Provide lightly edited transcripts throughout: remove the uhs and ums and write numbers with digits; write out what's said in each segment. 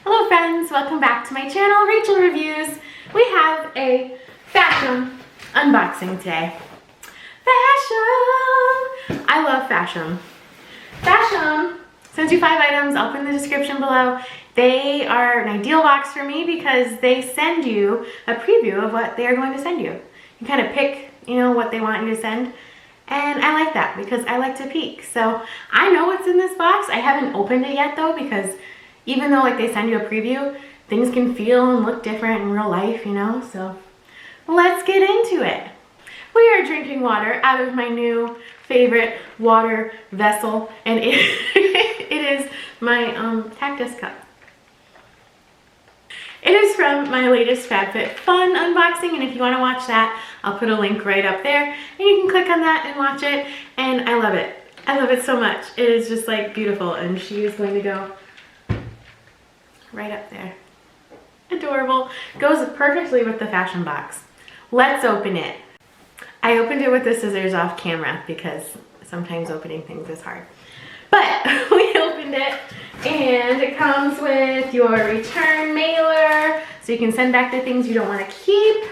Hello friends, welcome back to my channel, Rachel Reviews. We have a Fashom unboxing today. Fashom! I love Fashom. Fashom sends you 5 items, I'll put in the description below. They are an ideal box for me because they send you a preview of what they are going to send you. You kind of pick, what they want you to send. And I like that because I like to peek. So I know what's in this box. I haven't opened it yet though, because even though they send you a preview, things can feel and look different in real life, So let's get into it. We are drinking water out of my new favorite water vessel, and it is my cactus cup. It is from my latest FabFitFun unboxing, and if you want to watch that, I'll put a link right up there, and you can click on that and watch it, and I love it. I love it so much. It is just beautiful, and she is going to go right up there. Adorable. Goes perfectly with the Fashom box. Let's open it. I opened it with the scissors off camera because sometimes opening things is hard. But we opened it, and it comes with your return mailer, so you can send back the things you don't want to keep.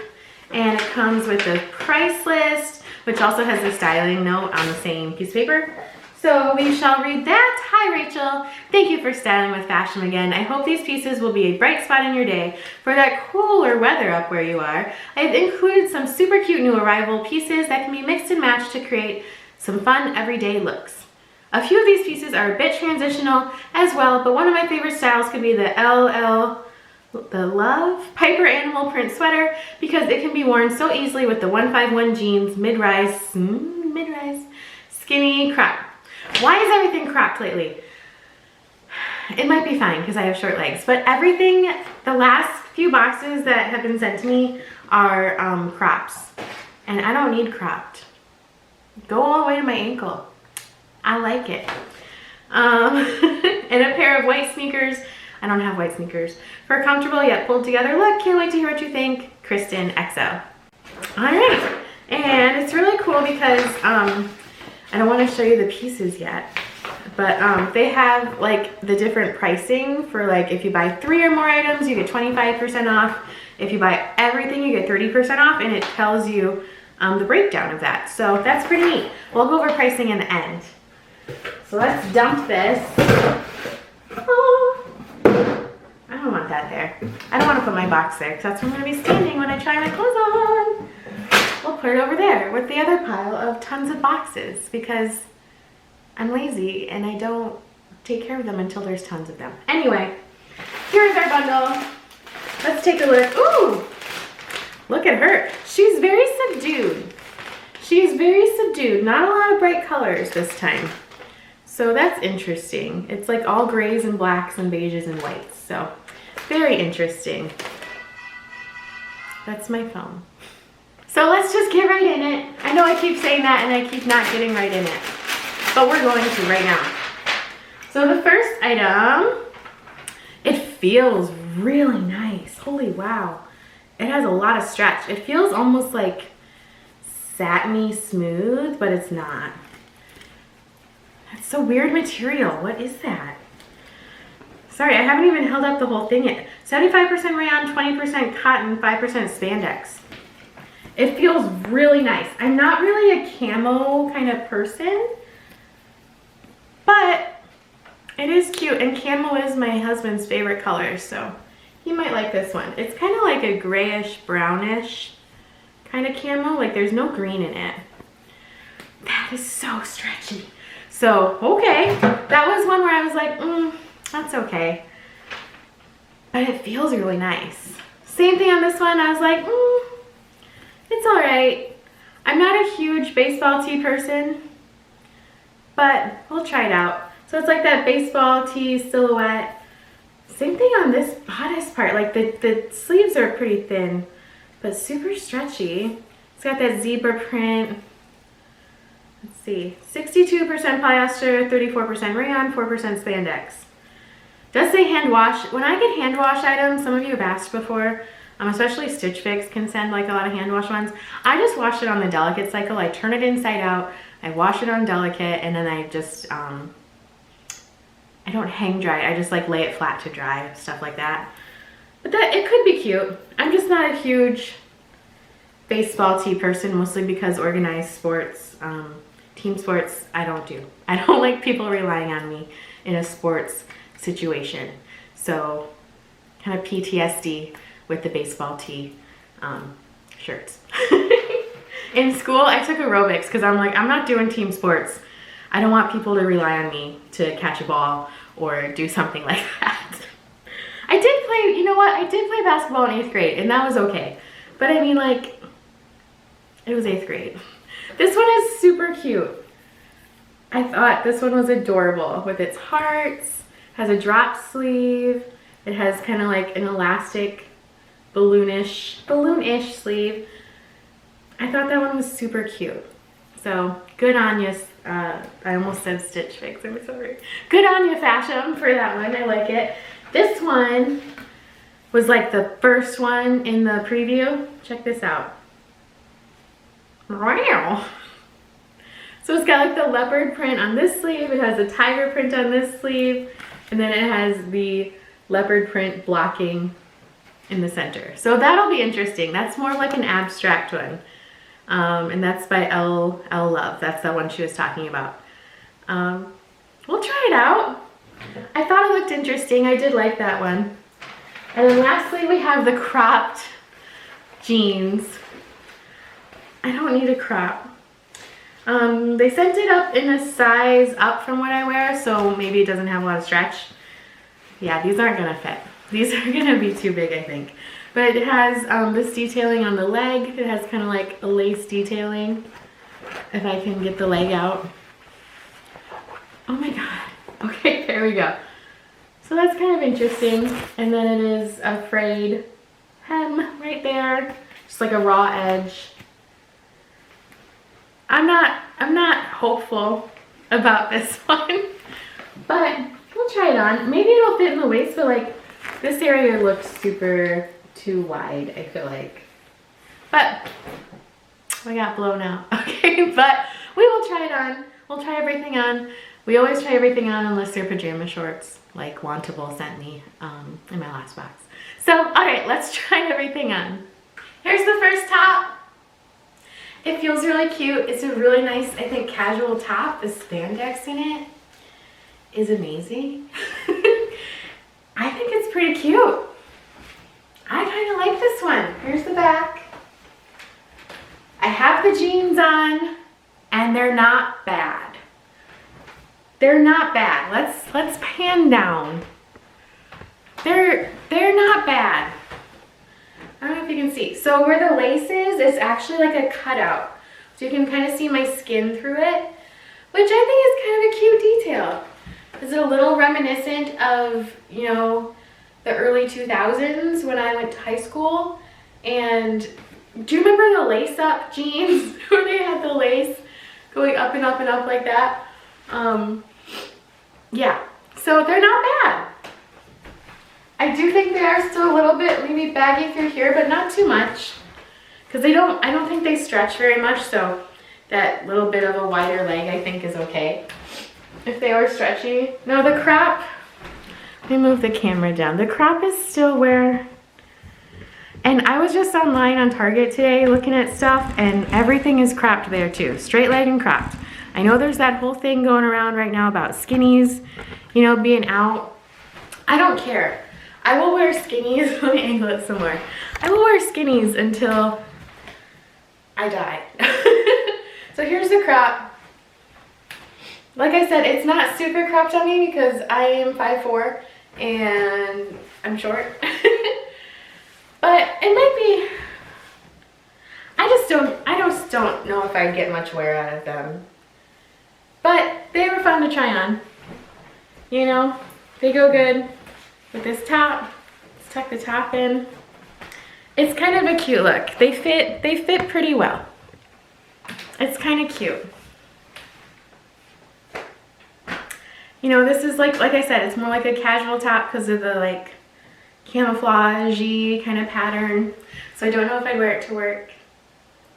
And it comes with the price list, which also has the styling note on the same piece of paper. So we shall read that. Hi Rachel, thank you for styling with Fashom again. I hope these pieces will be a bright spot in your day for that cooler weather up where you are. I've included some super cute new arrival pieces that can be mixed and matched to create some fun everyday looks. A few of these pieces are a bit transitional as well, but one of my favorite styles could be the Love Piper Animal Print Sweater because it can be worn so easily with the 151 jeans mid-rise skinny crop. Why is everything cropped lately? It might be fine because I have short legs, but everything, the last few boxes that have been sent to me are crops, and I don't need cropped. Go all the way to my ankle. I like it. And a pair of white sneakers. I don't have white sneakers. For a comfortable yet pulled together look. Can't wait to hear what you think. Kristen XO. All right, and it's really cool because I don't want to show you the pieces yet, but they have the different pricing for if you buy 3 or more items, you get 25% off. If you buy everything, you get 30% off, and it tells you the breakdown of that. So that's pretty neat. We'll go over pricing in the end. So let's dump this. Oh, I don't want that there. I don't want to put my box there because that's where I'm going to be standing when I try my clothes on. We'll put it over there with the other pile of tons of boxes because I'm lazy and I don't take care of them until there's tons of them. Anyway, here's our bundle. Let's take a look. Ooh, look at her. She's very subdued. She's very subdued. Not a lot of bright colors this time. So that's interesting. It's all grays and blacks and beiges and whites. So very interesting. That's my phone. So let's just get right in it. I know I keep saying that and I keep not getting right in it, but we're going to right now. So the first item, it feels really nice. Holy wow. It has a lot of stretch. It feels almost satiny smooth, but it's not. It's a weird material. What is that? Sorry, I haven't even held up the whole thing yet. 75% rayon, 20% cotton, 5% spandex. It feels really nice. I'm not really a camo kind of person, but it is cute, and camo is my husband's favorite color, so he might like this one. It's kind of like a grayish, brownish kind of camo. There's no green in it. That is so stretchy. So, okay. That was one where I was that's okay. But it feels really nice. Same thing on this one. I was it's all right. I'm not a huge baseball tee person, but we'll try it out. So it's that baseball tee silhouette. Same thing on this bodice part. The sleeves are pretty thin, but super stretchy. It's got that zebra print. Let's see, 62% polyester, 34% rayon, 4% spandex. Does say hand wash. When I get hand wash items, some of you have asked before, especially Stitch Fix can send a lot of hand wash ones. I just wash it on the delicate cycle. I turn it inside out, I wash it on delicate, and then I just I I don't hang dry it. I just like lay it flat to dry, stuff like that. But that, it could be cute. I'm just not a huge baseball tee person, mostly because organized sports, team sports, I don't do. I don't like people relying on me in a sports situation. So kind of PTSD with the baseball tee shirts. In school, I took aerobics because I'm like, I'm not doing team sports. I don't want people to rely on me to catch a ball or do something like that. I did play, you know what? I did play basketball in 8th grade and that was okay. But I mean, like, it was 8th grade. This one is super cute. I thought this one was adorable with its hearts, has a drop sleeve. It has kind of like an elastic balloonish sleeve. I thought that one was super cute. So good on you. I almost said Stitch Fix, I'm sorry. Good on you, Fashom, for that one. I like it. This one was like the first one in the preview. Check this out. Wow. So it's got like the leopard print on this sleeve. It has a tiger print on this sleeve. And then it has the leopard print blocking in the center. So that'll be interesting. That's more like an abstract one. And that's by L Love. That's the one she was talking about. We'll try it out. I thought it looked interesting. I did like that one. And then lastly, we have the cropped jeans. I don't need a crop. They sent it up in a size up from what I wear, so maybe it doesn't have a lot of stretch. Yeah, these aren't gonna fit. These are gonna be too big, I think. But it has this detailing on the leg. It has kind of like a lace detailing. If I can get the leg out. Oh my God. Okay, there we go. So that's kind of interesting. And then it is a frayed hem right there. Just like a raw edge. I'm not hopeful about this one, but we'll try it on. Maybe it'll fit in the waist, but like this area looks super too wide, I feel like. But we got blown out. Okay, but we will try it on. We'll try everything on. We always try everything on unless they're pajama shorts, like Wantable sent me in my last box. So, all right, let's try everything on. Here's the first top. It feels really cute. It's a really nice, I think, casual top. The spandex in it is amazing. I think it's pretty cute. I kind of like this one. Here's the back. I have the jeans on, and they're not bad. They're not bad. Let's pan down. They're not bad. I don't know if you can see. So where the lace is, it's actually like a cutout. So you can kind of see my skin through it, which I think is kind of a cute detail. Is it a little reminiscent of, you know, the early 2000s when I went to high school? And do you remember the lace-up jeans where they had the lace going up and up and up like that? Yeah, so they're not bad. I do think they are still a little bit maybe baggy through here, but not too much. Because I don't think they stretch very much, so that little bit of a wider leg I think is okay. If they were stretchy. No, the crop, let me move the camera down. The crop is still where, and I was just online on Target today looking at stuff, and everything is cropped there too. Straight leg and cropped. I know there's that whole thing going around right now about skinnies, you know, being out. I don't care. I will wear skinnies. Let me angle it somewhere. I will wear skinnies until I die. So here's the crop. Like I said, it's not super cropped on me because I am 5'4" and I'm short. But it might be, I just don't know if I'd get much wear out of them. But they were fun to try on. You know, they go good with this top. Let's tuck the top in. It's kind of a cute look. They fit pretty well. It's kind of cute. You know, this is like I said, it's more like a casual top because of the like camouflage-y kind of pattern. So I don't know if I'd wear it to work.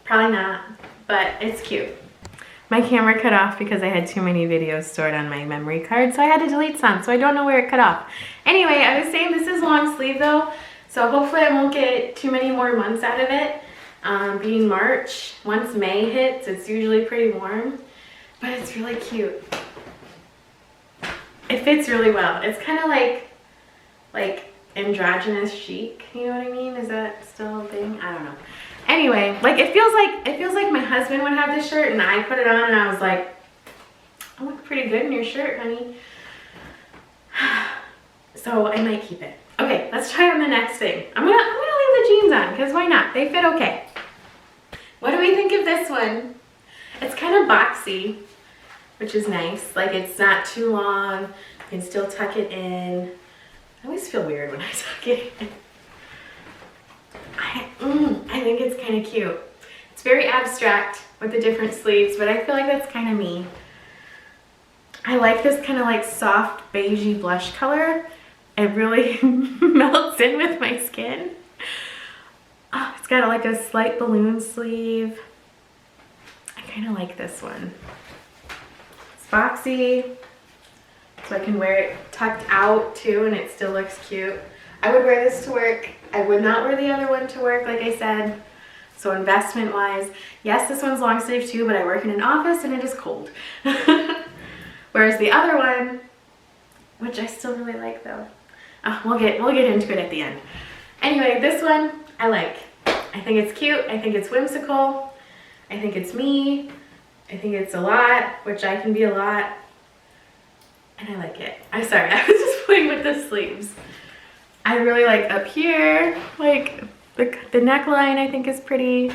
Probably not, but it's cute. my camera cut off because I had too many videos stored on my memory card, so I had to delete some, so I don't know where it cut off. Anyway, I was saying this is long sleeve though, so hopefully I won't get too many more months out of it. Being March, once May hits, it's usually pretty warm, but it's really cute. It fits really well. It's kind of like androgynous chic, you know what I mean? Is that still a thing? I don't know. Anyway, like it feels like my husband would have this shirt and I put it on and I was like, I look pretty good in your shirt, honey. So I might keep it. Okay, let's try on the next thing. I'm gonna leave the jeans on because why not? They fit okay. What do we think of this one? It's kind of boxy, which is nice. Like it's not too long. You can still tuck it in. I always feel weird when I tuck it in. I think it's kind of cute. It's very abstract with the different sleeves, but I feel like that's kind of me. I like this kind of like soft beigey blush color. It really melts in with my skin. Oh, it's got like a slight balloon sleeve. I kind of like this one. It's boxy, so I can wear it tucked out too and it still looks cute. I would wear this to work. I would not wear the other one to work, like I said. So investment wise, yes, this one's long sleeve too, but I work in an office and it is cold. Whereas the other one, which I still really like though. We'll get into it at the end. Anyway, this one I like. I think it's cute. I think it's whimsical. I think it's me. I think it's a lot, which I can be a lot. And I like it. I'm sorry, I was just playing with the sleeves. I really like up here, like the neckline I think is pretty.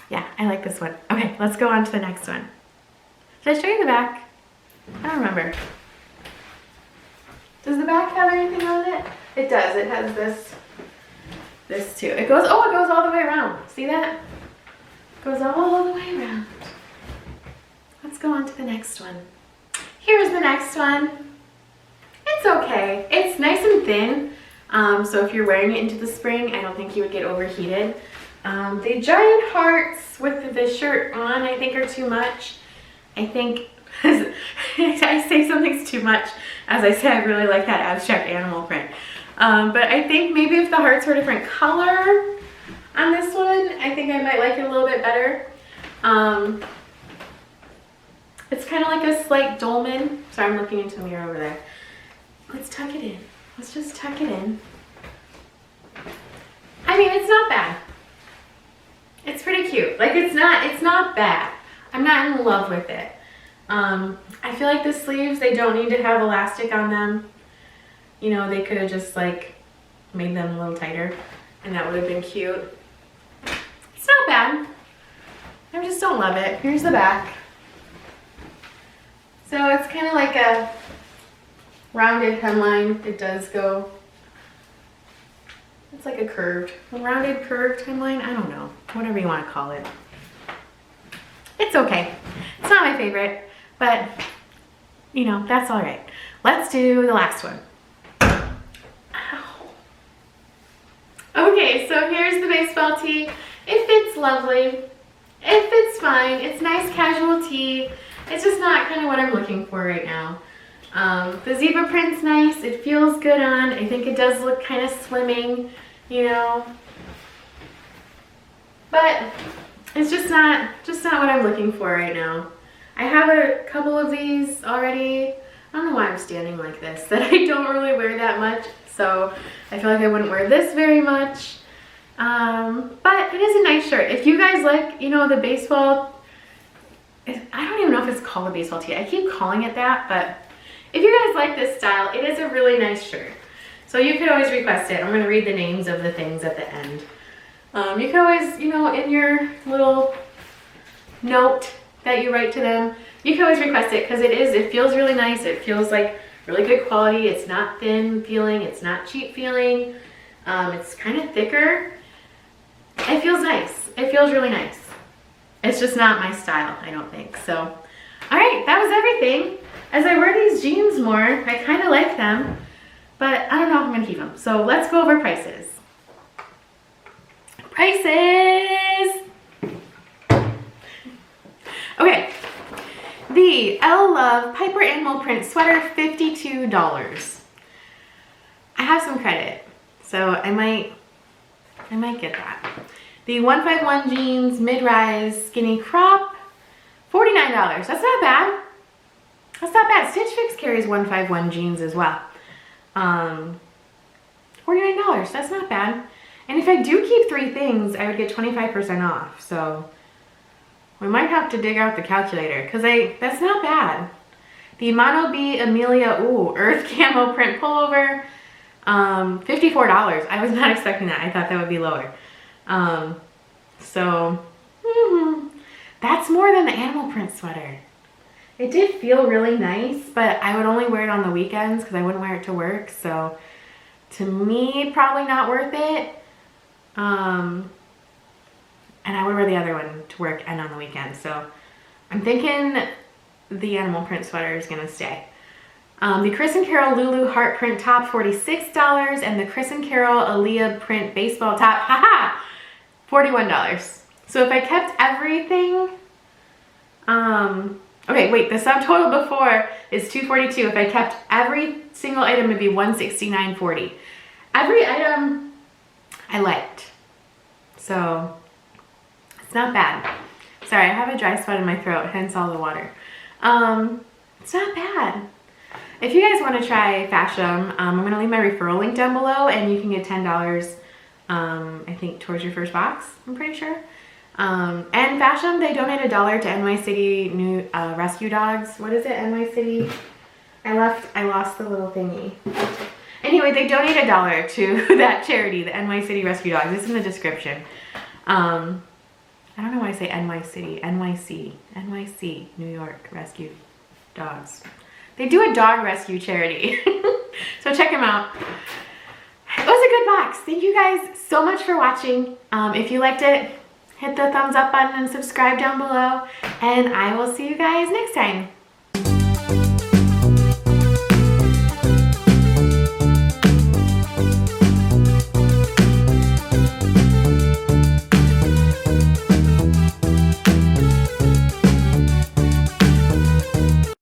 Yeah, I like this one. Okay, let's go on to the next one. Did I show you the back? I don't remember. Does the back have anything on it? It does. It has this too. It goes all the way around. See that? It goes all the way around. Let's go on to the next one. Here's the next one. It's okay. It's nice and thin. So if you're wearing it into the spring, I don't think you would get overheated. The giant hearts with the shirt on, I think are too much. I think, I say something's too much, as I say I really like that abstract animal print. But I think maybe if the hearts were a different color on this one, I think I might like it a little bit better. It's kind of like a slight dolman. Sorry, I'm looking into the mirror over there. Let's tuck it in. Let's just tuck it in. I mean, it's not bad. It's pretty cute. Like it's not bad. I'm not in love with it. I feel like the sleeves, they don't need to have elastic on them. You know, they could have just like made them a little tighter and that would have been cute. It's not bad. I just don't love it. Here's the back. So it's kind of like a rounded hemline. It does go, it's like a rounded curved hemline. I don't know, whatever you want to call it. It's okay. It's not my favorite, but you know, that's all right. Let's do the last one. Ow. Okay, so here's the baseball tee. It fits lovely. It fits fine. It's nice casual tee. It's just not kind of what I'm looking for right now. The zebra print's nice. It feels good on. I think it does look kind of slimming, you know. But it's just not what I'm looking for right now. I have a couple of these already. I don't know why I'm standing like this, that I don't really wear that much. So I feel like I wouldn't wear this very much. But it is a nice shirt. If you guys like, you know, the baseball, I don't even know if it's called a baseball tee. I keep calling it that, but if you guys like this style, it is a really nice shirt. So you could always request it. I'm going to read the names of the things at the end. You can always, you know, in your little note that you write to them, you can always request it because it feels really nice. It feels like really good quality. It's not thin feeling. It's not cheap feeling. It's kind of thicker. It feels nice. It feels really nice. It's just not my style, I don't think. So, all right, that was everything. As I wear these jeans more, I kind of like them, but I don't know if I'm gonna keep them. So let's go over prices. Prices! Okay, the L Love Piper Animal Print Sweater, $52. I have some credit, so I might get that. The 151 Jeans Mid-Rise Skinny Crop, $49. That's not bad. That's not bad. Stitch Fix carries 151 jeans as well. $49. That's not bad. And if I do keep 3 things, I would get 25% off. So we might have to dig out the calculator because that's not bad. The Mono B Amelia Earth Camo Print Pullover, $54. I was not expecting that. I thought that would be lower. That's more than the animal print sweater. It did feel really nice, but I would only wear it on the weekends because I wouldn't wear it to work. So to me, probably not worth it. And I would wear the other one to work and on the weekend. So I'm thinking the animal print sweater is going to stay. The Chris and Carol Lulu Heart Print Top, $46. And the Chris and Carol Aaliyah Print Baseball Top, $41. So if I kept everything, okay, wait, the subtotal before is $242. If I kept every single item, it'd be $169.40. Every item I liked. So it's not bad. Sorry, I have a dry spot in my throat, hence all the water. It's not bad. If you guys want to try Fashom, I'm going to leave my referral link down below, and you can get $10, I think, towards your first box, I'm pretty sure. And Fashom, they donate $1 to NY City New Rescue Dogs. What is it, NY City? I lost the little thingy. Anyway, they donate $1 to that charity, the NY City Rescue Dogs. It's in the description. I don't know why I say NY City, NYC, New York Rescue Dogs. They do a dog rescue charity. So check them out. It was a good box. Thank you guys so much for watching. If you liked it, hit the thumbs up button and subscribe down below. And I will see you guys next time.